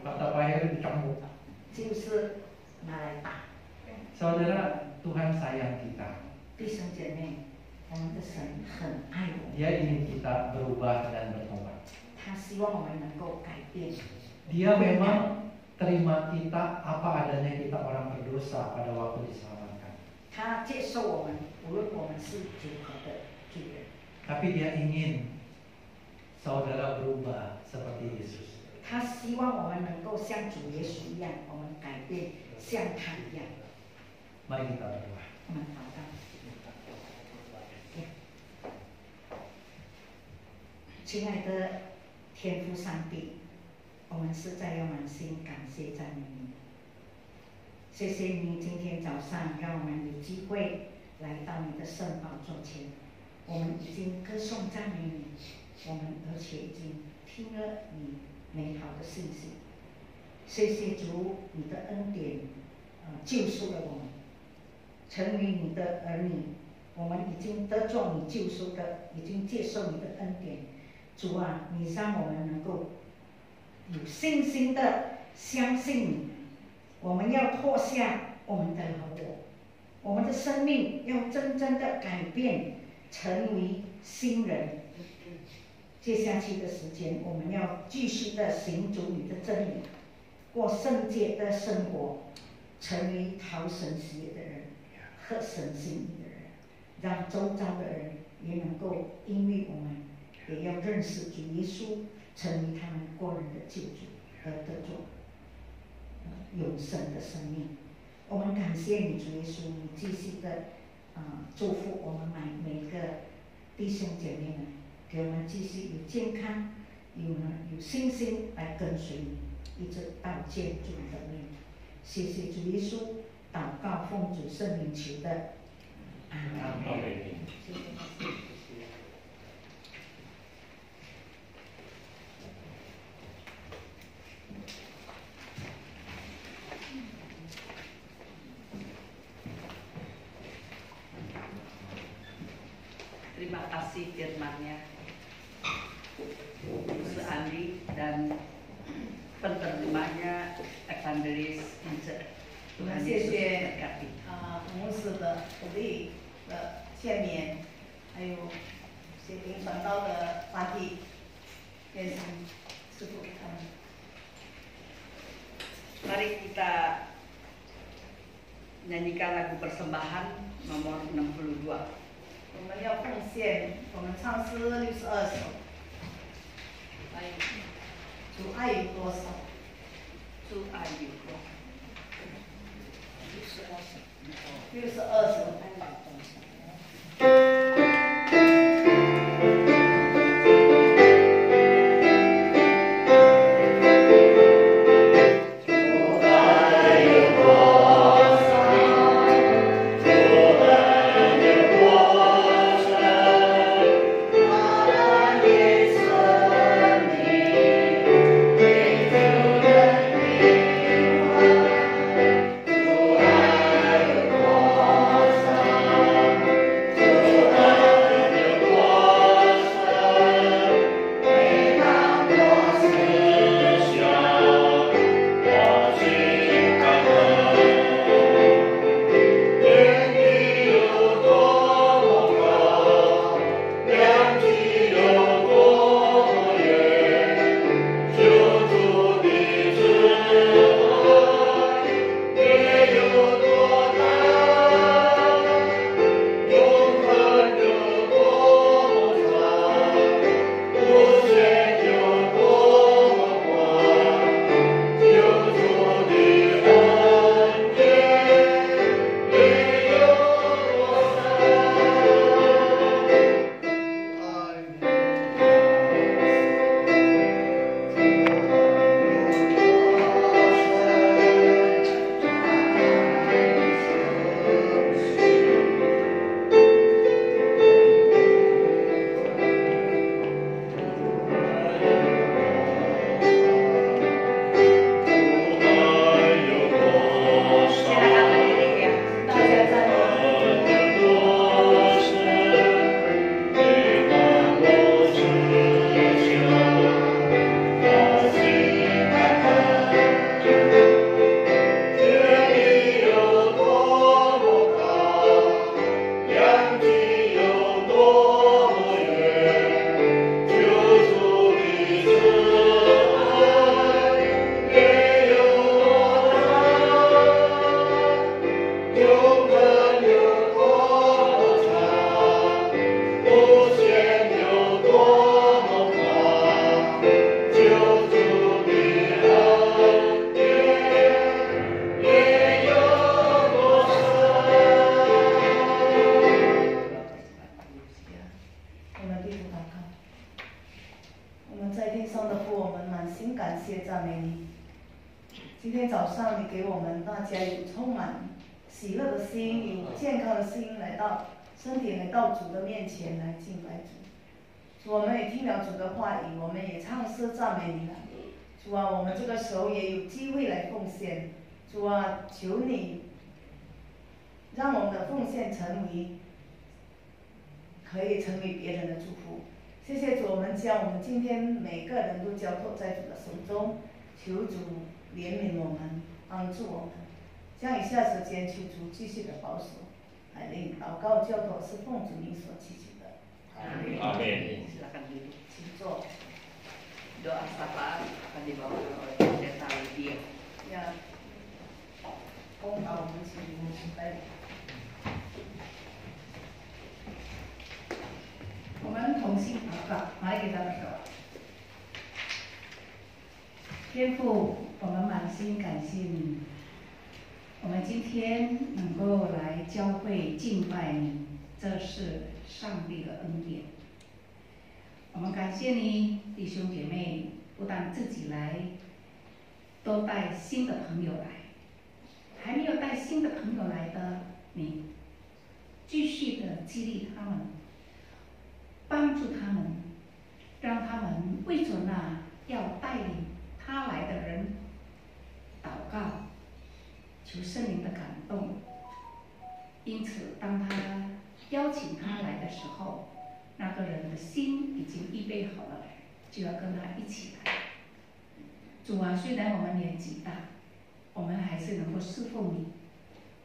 kata Pak Heru dicambuk. 就是拿来打。 Saudara, Tuhan sayang kita. 弟兄姐妹，我们的神很爱我们， Dia ingin kita berubah dan bertobat. 他希望我们能够改变。 Dia memang terima kita apa adanya kita orang berdosa pada waktu diselamatkan. 他接受我们，无论我们是如何的罪人。 Tapi dia ingin saudara berubah seperti Yesus. 他希望我们能够像主耶稣一样，我们改变像他一样。 Mari kita berdoa. 我们祷告。亲爱的天父上帝，我们实在要满心感谢赞美你。谢谢你今天早上让我们有机会来到你的圣宝座前，我们已经歌颂赞美你，我们而且已经听了你美好的信息。谢谢主，你的恩典救赎了我们，成为你的儿女。我们已经得着你救赎的，已经接受你的恩典。主啊，你让我们能够有信心的相信你。我们要脱下我们的老我，我们的生命要真正的改变，成为新人。接下去的时间，我们要继续的行主你的真理，过圣洁的生活，成为讨神喜悦的人，合神心意的人，让周遭的人也能够因为我们也要认识主耶稣，成为他们个人的救主，而得着永生的生命。我们感谢你，主耶稣，你继续的祝福我们每个弟兄姐妹们，给我们继续有健康，有信心来跟随你，一直到见主的面。谢谢主耶稣，祷告奉主圣名求的，阿门。谢谢。Terima kasih firman-Nya, Ibu Andi dan penerjemahnya Evangelis Ince. Tuhan Yesus berkati. 牧师的鼓励的劝勉，还有写灵传道的翻译，愿神赐福他们。Mari kita nyanyikan lagu persembahan nomor 62. 我们要奉献，我们唱诗62首。主爱有多少？主爱有多少？62首。主啊，我们这个时候也有机会来奉献。主啊，求你让我们的奉献可以成为别人的祝福。谢谢主，我们将我们今天每个人都交托在主的手中，求主怜悯我们，帮助我们。将以下时间求主继续的保守、带领、祷告、交托是奉主名所祈求的。阿门。 Silakan duduk. 请坐。 Doa syafaat akan dibawakan oleh Pendeta Lydia. 要公告我们请你们准备。我们同心祷告，Mari kita berdoa。天父，我们满心感谢你，我们今天能够来教会敬拜你，这是上帝的恩典。我们感谢你，弟兄姐妹不但自己来，都带新的朋友来，还没有带新的朋友来的，你继续的激励他们，帮助他们，让他们为着那要带领他来的人祷告，求圣灵的感动。因此，当他邀请他来的时候，那个人的心已经预备好了，就要跟他一起来。主啊，虽然我们年纪大，我们还是能够侍奉你。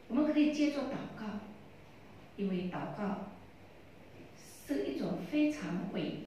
我们可以借着祷告，因为祷告